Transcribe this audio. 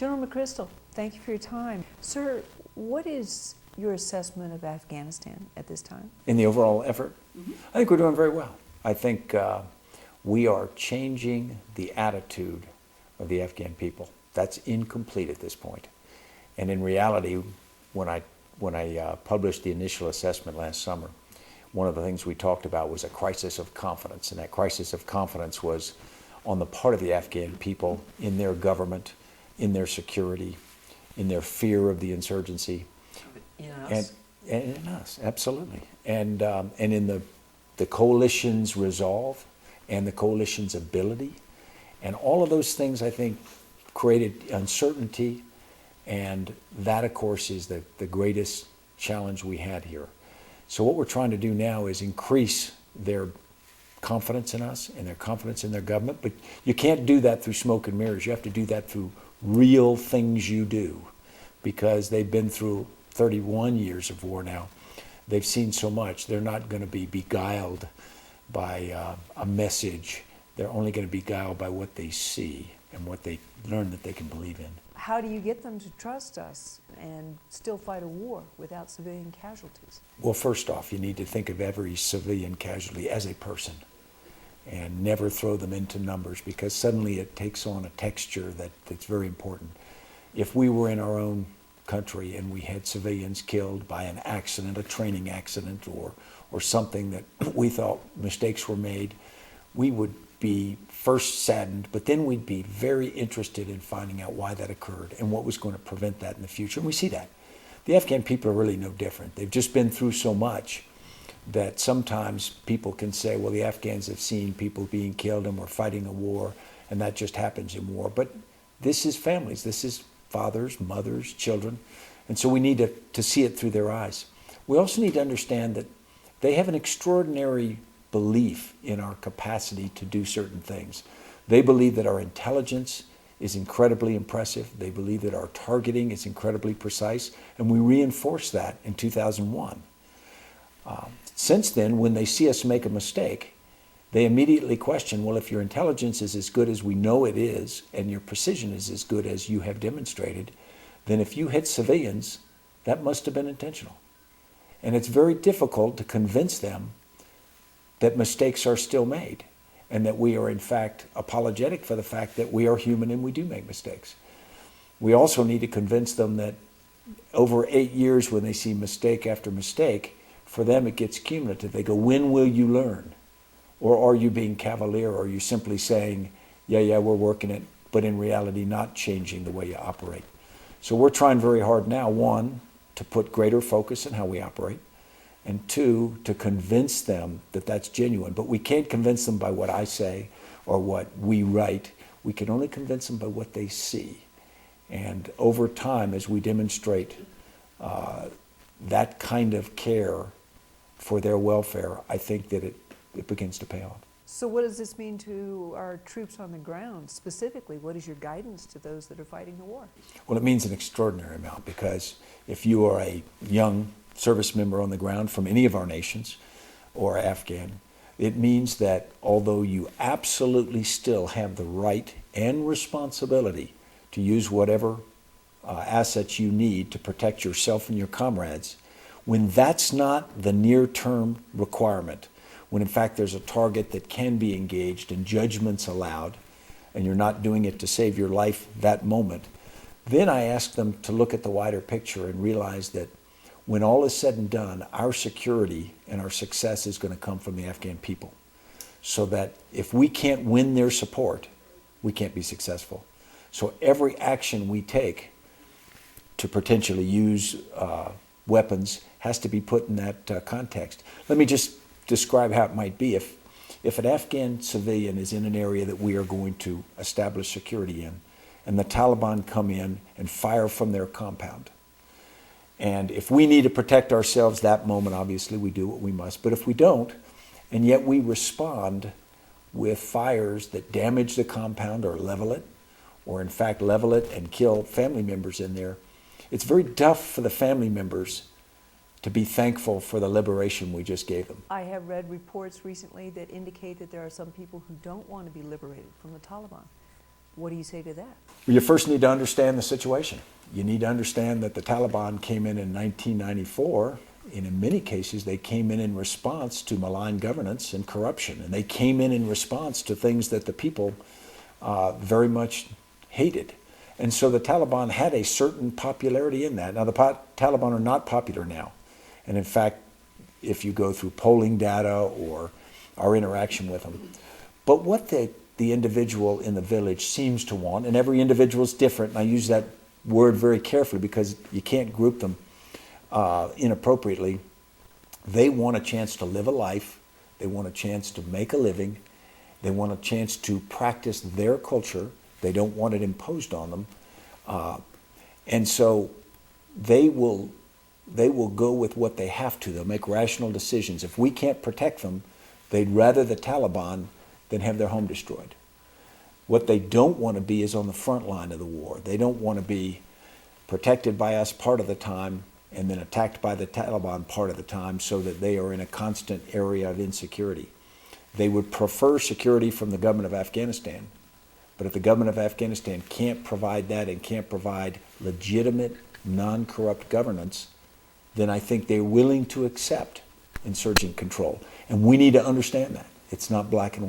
General McChrystal, thank you for your time. Sir, what is your assessment of Afghanistan at this time? In the overall effort? I think we're doing very well. I think we are changing the attitude of the Afghan people. That's incomplete at this point. And in reality, when I published the initial assessment last summer, one of the things we talked about was a crisis of confidence. And that crisis of confidence was on the part of the Afghan people in their government, in their security, in their fear of the insurgency. In us. And in us, absolutely. And in the coalition's resolve and the coalition's ability. And all of those things, I think, created uncertainty. And that, of course, is the greatest challenge we had here. So what we're trying to do now is increase their confidence in us and their confidence in their government. But you can't do that through smoke and mirrors. You have to do that through real things you do, because they've been through 31 years of war now. They've seen so much. They're not going to be beguiled by a message. They're only going to be beguiled by what they see and what they learn that they can believe in. How do you get them to trust us and still fight a war without civilian casualties? Well, first off, you need to think of every civilian casualty as a person and never throw them into numbers, because suddenly it takes on a texture that's very important. If we were in our own country and we had civilians killed by an accident, a training accident, or something that we thought mistakes were made, we would be first saddened, but then we'd be very interested in finding out why that occurred and what was going to prevent that in the future. And we see that. The Afghan people are really no different. They've just been through so much that sometimes people can say, well, the Afghans have seen people being killed and we're fighting a war, and that just happens in war. But this is families. This is fathers, mothers, children. And so we need to see it through their eyes. We also need to understand that they have an extraordinary belief in our capacity to do certain things. They believe that our intelligence is incredibly impressive. They believe that our targeting is incredibly precise, and we reinforced that in 2001. Since then, when they see us make a mistake, they immediately question, well, if your intelligence is as good as we know it is, and your precision is as good as you have demonstrated, then if you hit civilians, that must have been intentional. And it's very difficult to convince them that mistakes are still made, and that we are in fact apologetic for the fact that we are human and we do make mistakes. We also need to convince them that over 8 years, when they see mistake after mistake, for them it gets cumulative. They go, when will you learn? Or are you being cavalier? Or are you simply saying, yeah, we're working it, but in reality not changing the way you operate? So we're trying very hard now, one, to put greater focus on how we operate, and two, to convince them that that's genuine. But we can't convince them by what I say or what we write. We can only convince them by what they see. And over time, as we demonstrate that kind of care for their welfare, I think that it begins to pay off. So what does this mean to our troops on the ground? Specifically, what is your guidance to those that are fighting the war? Well, it means an extraordinary amount, because if you are a young service member on the ground from any of our nations or Afghan, it means that although you absolutely still have the right and responsibility to use whatever assets you need to protect yourself and your comrades, when that's not the near-term requirement, when in fact there's a target that can be engaged and judgments allowed, and you're not doing it to save your life that moment, then I ask them to look at the wider picture and realize that when all is said and done, our security and our success is going to come from the Afghan people. So that if we can't win their support, we can't be successful. So every action we take to potentially use weapons has to be put in that context. Let me just describe how it might be. If an Afghan civilian is in an area that we are going to establish security in, and the Taliban come in and fire from their compound, and if we need to protect ourselves that moment, obviously we do what we must. But if we don't, and yet we respond with fires that damage the compound or level it, or in fact level it and kill family members in there, it's very tough for the family members to be thankful for the liberation we just gave them. I have read reports recently that indicate that there are some people who don't want to be liberated from the Taliban. What do you say to that? You first need to understand the situation. You need to understand that the Taliban came in 1994, and in many cases they came in response to malign governance and corruption, and they came in response to things that the people very much hated. And so the Taliban had a certain popularity in that. Now the Taliban are not popular now, and in fact, if you go through polling data or our interaction with them, but what the individual in the village seems to want, and every individual is different, and I use that word very carefully because you can't group them inappropriately. They want a chance to live a life. They want a chance to make a living. They want a chance to practice their culture. They don't want it imposed on them. And so they will go with what they have to. They'll make rational decisions. If we can't protect them, they'd rather the Taliban than have their home destroyed. What they don't want to be is on the front line of the war. They don't want to be protected by us part of the time and then attacked by the Taliban part of the time, so that they are in a constant area of insecurity. They would prefer security from the government of Afghanistan, but if the government of Afghanistan can't provide that and can't provide legitimate, non-corrupt governance, then I think they're willing to accept insurgent control. And we need to understand that. It's not black and white.